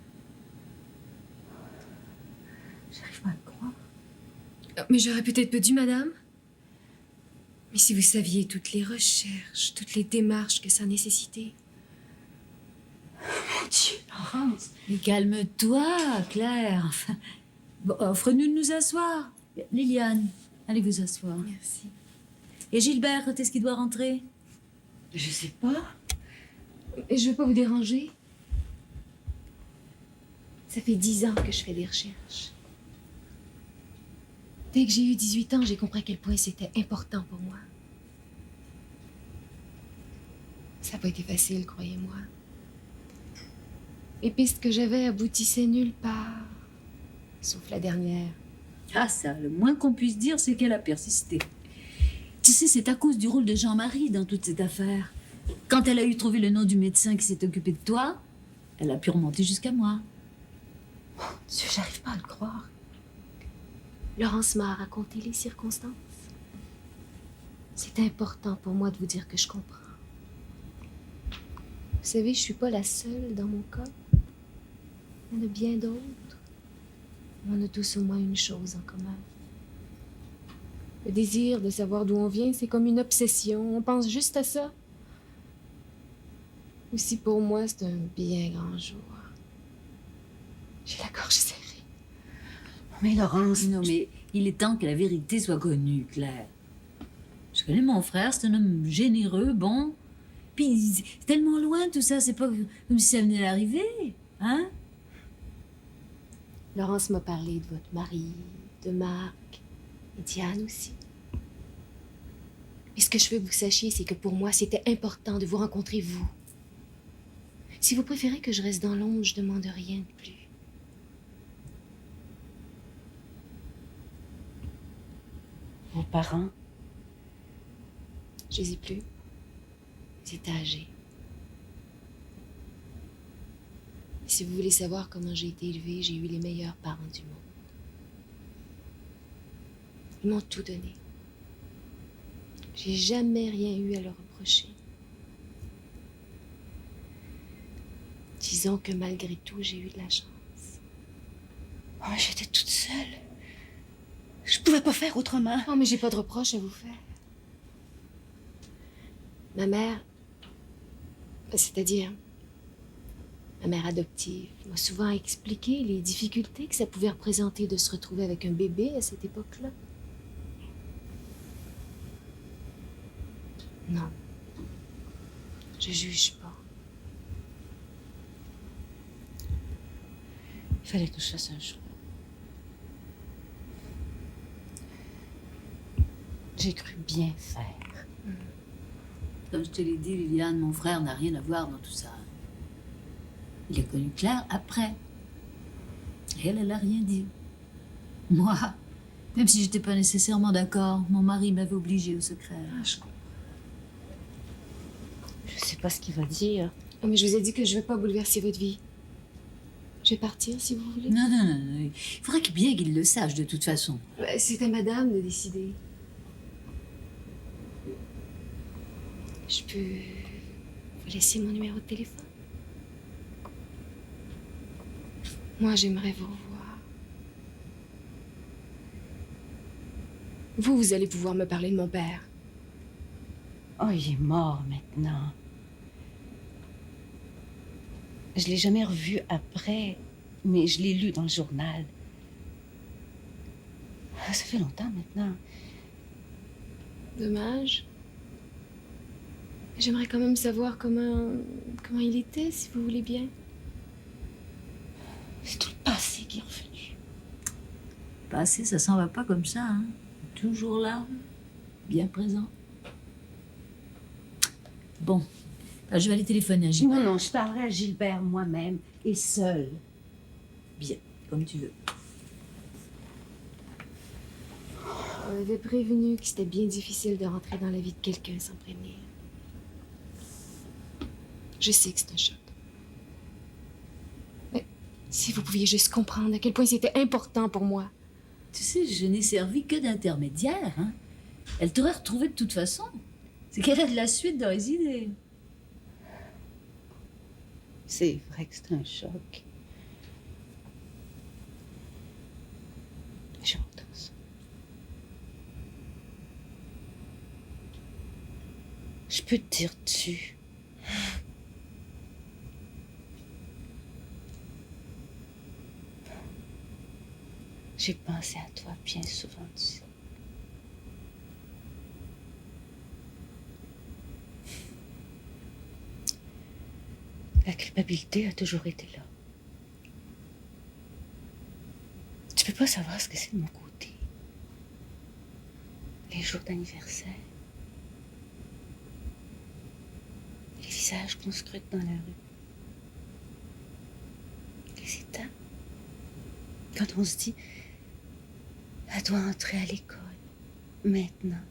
J'arrive pas à le croire. Mais j'aurais peut-être pas dû, madame. Mais si vous saviez toutes les recherches, toutes les démarches que ça a nécessité. Mon Dieu, Laurence. Mais calme-toi, Claire. Enfin, bon, offre-nous de nous asseoir. Liliane, allez vous asseoir. Merci. Et Gilbert, quand est-ce qu'il doit rentrer? Je sais pas. Et je veux pas vous déranger. Ça fait 10 ans que je fais des recherches. Dès que j'ai eu 18 ans, j'ai compris à quel point c'était important pour moi. Ça n'a pas été facile, croyez-moi. Les pistes que j'avais aboutissaient nulle part. Sauf la dernière. Ah ça, le moins qu'on puisse dire, c'est qu'elle a persisté. Tu sais, c'est à cause du rôle de Jean-Marie dans toute cette affaire. Quand elle a eu trouvé le nom du médecin qui s'est occupé de toi, elle a pu remonter jusqu'à moi. Mon Dieu, j'arrive pas à le croire. Laurence m'a raconté les circonstances. C'est important pour moi de vous dire que je comprends. Vous savez, je suis pas la seule dans mon cas. Il y en a bien d'autres. On a tous au moins une chose en commun. Le désir de savoir d'où on vient, c'est comme une obsession. On pense juste à ça. Aussi pour moi, c'est un bien grand jour. J'ai la gorge serrée. Mais Laurence... Non, mais il est temps que la vérité soit connue, Claire. Je connais mon frère, c'est un homme généreux, bon. Puis, c'est tellement loin tout ça, c'est pas comme si ça venait d'arriver, hein? Laurence m'a parlé de votre mari, de Marc et Diane aussi. Mais ce que je veux que vous sachiez, c'est que pour moi, c'était important de vous rencontrer, vous. Si vous préférez que je reste dans l'ombre, je demande rien de plus. Vos parents? Je les ai plus. Ils étaient âgés. Si vous voulez savoir comment j'ai été élevée, j'ai eu les meilleurs parents du monde. Ils m'ont tout donné. J'ai jamais rien eu à leur reprocher. Disons que malgré tout, j'ai eu de la chance. Oh, j'étais toute seule. Je pouvais pas faire autrement. Oh, mais j'ai pas de reproches à vous faire. Ma mère, c'est-à-dire ma mère adoptive, m'a souvent expliqué les difficultés que ça pouvait représenter de se retrouver avec un bébé à cette époque-là. Non, je juge pas. Il fallait que je fasse un choix. J'ai cru bien faire. Comme je te l'ai dit, Liliane, mon frère n'a rien à voir dans tout ça. Il a connu Claire après. Et elle a rien dit. Moi, même si j'étais pas nécessairement d'accord, mon mari m'avait obligée au secret. Ah, je comprends. Je sais pas ce qu'il va dire. Oh, mais je vous ai dit que je veux pas bouleverser votre vie. Je vais partir si vous voulez. Non, non, non, non. Il faudrait bien qu'il le sache de toute façon. C'est à madame de décider. Je peux vous laisser mon numéro de téléphone? Moi, j'aimerais vous revoir. Vous allez pouvoir me parler de mon père. Oh, il est mort maintenant. Je l'ai jamais revu après, mais je l'ai lu dans le journal. Ça fait longtemps maintenant. Dommage. J'aimerais quand même savoir comment il était, si vous voulez bien. C'est tout le passé qui est revenu. Passé, ça s'en va pas comme ça, hein. Toujours là, bien présent. Bon, je vais aller téléphoner à Gilbert. Non, je parlerai à Gilbert moi-même, et seule. Bien, comme tu veux. On m'avait prévenu que c'était bien difficile de rentrer dans la vie de quelqu'un sans prévenir. Je sais que c'est un choc. Mais si vous pouviez juste comprendre à quel point c'était important pour moi. Tu sais, je n'ai servi que d'intermédiaire, hein. Elle t'aurait retrouvé de toute façon. C'est qu'elle a de la suite dans les idées. C'est vrai que c'est un choc. J'entends ça. Je peux te dire dessus. J'ai pensé à toi bien souvent, tu sais. La culpabilité a toujours été là. Tu peux pas savoir ce que c'est de mon côté. Les jours d'anniversaire. Les visages qu'on scrute dans la rue. Les étapes. Quand on se dit, elle doit entrer à l'école. Maintenant.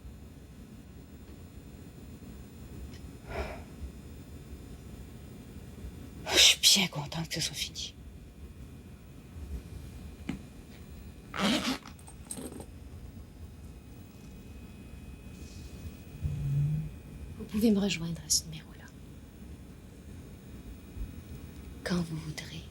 Je suis bien contente que ce soit fini. Vous pouvez me rejoindre à ce numéro-là. Quand vous voudrez.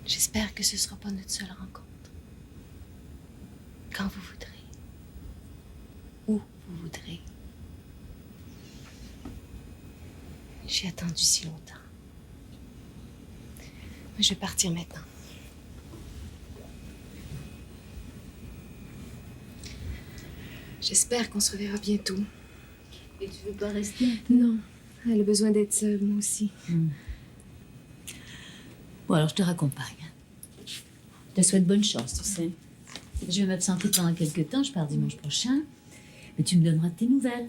J'espère que ce ne sera pas notre seule rencontre. Quand vous voudrez. Où vous voudrez. J'ai attendu si longtemps. Je vais partir maintenant. J'espère qu'on se reverra bientôt. Et tu veux pas rester? Non, elle a besoin d'être seule, moi aussi. Bon, alors je te raccompagne. Je te souhaite bonne chance, tu sais. Je vais m'absenter pendant quelques temps, je pars dimanche prochain. Mais tu me donneras tes nouvelles.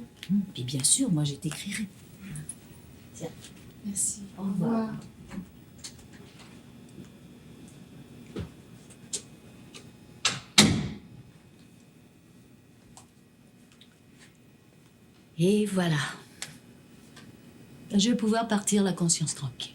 Puis bien sûr, moi, je t'écrirai. Tiens. Merci. Au revoir. Et voilà. Je vais pouvoir partir la conscience tranquille.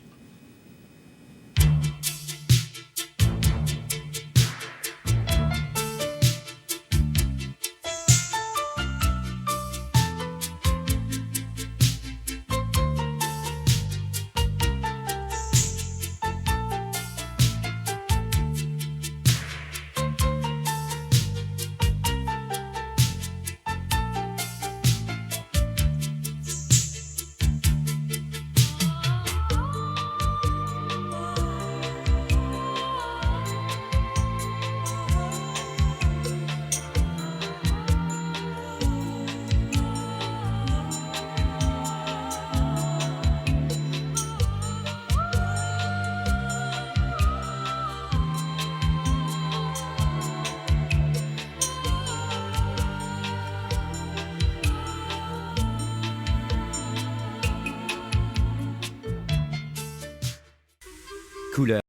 Couleur.